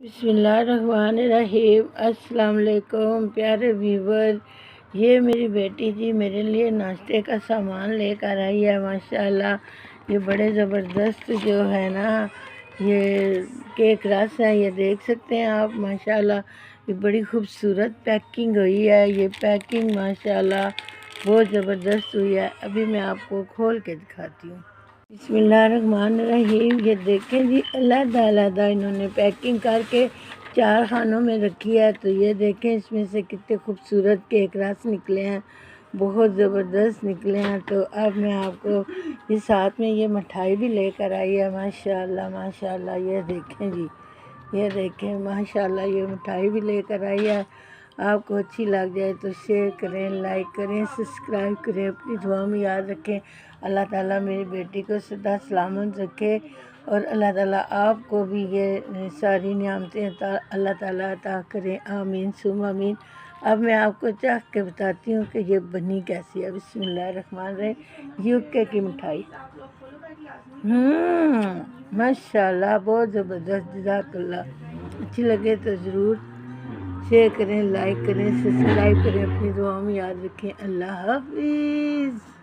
بسم اللہ الرحمن الرحیم۔ السلام علیکم پیارے ویور، یہ میری بیٹی جی میرے لیے ناشتے کا سامان لے کر آئی ہے۔ ماشاءاللہ یہ بڑے زبردست جو ہے نا یہ کیک رس ہے، یہ دیکھ سکتے ہیں آپ۔ ماشاءاللہ یہ بڑی خوبصورت پیکنگ ہوئی ہے، یہ پیکنگ ماشاءاللہ بہت زبردست ہوئی ہے۔ ابھی میں آپ کو کھول کے دکھاتی ہوں۔ بسم اللہ الرحمن الرحیم۔ یہ دیکھیں جی علیحدہ علیحدہ انہوں نے پیکنگ کر کے 4 خانوں میں رکھی ہے، تو یہ دیکھیں اس میں سے کتنے خوبصورت کیک رس نکلے ہیں، بہت زبردست نکلے ہیں۔ تو اب میں آپ کو یہ ساتھ میں یہ مٹھائی بھی لے کر آئی ہے۔ ماشاءاللہ ماشاءاللہ یہ دیکھیں جی، یہ دیکھیں ماشاءاللہ یہ مٹھائی بھی لے کر آئی ہے۔ آپ کو اچھی لگ جائے تو شیئر کریں، لائک کریں، سبسکرائب کریں، اپنی دعا میں یاد رکھیں۔ اللہ تعالیٰ میری بیٹی کو سدا سلامت رکھے، اور اللہ تعالیٰ آپ کو بھی یہ ساری نعمتیں اللہ تعالیٰ عطا کریں، آمین ثم آمین۔ اب میں آپ کو چکھ کے بتاتی ہوں کہ یہ بنی کیسی ہے۔ بسم اللہ الرحمن الرحیم۔ یوکے کی مٹھائی ماشاءاللہ بہت زبردست، جزاک اللہ۔ اچھی لگے تو ضرور شیئر کریں، لائک کریں، سبسکرائب کریں، اپنی دعاؤں میں یاد رکھیں۔ اللہ حافظ۔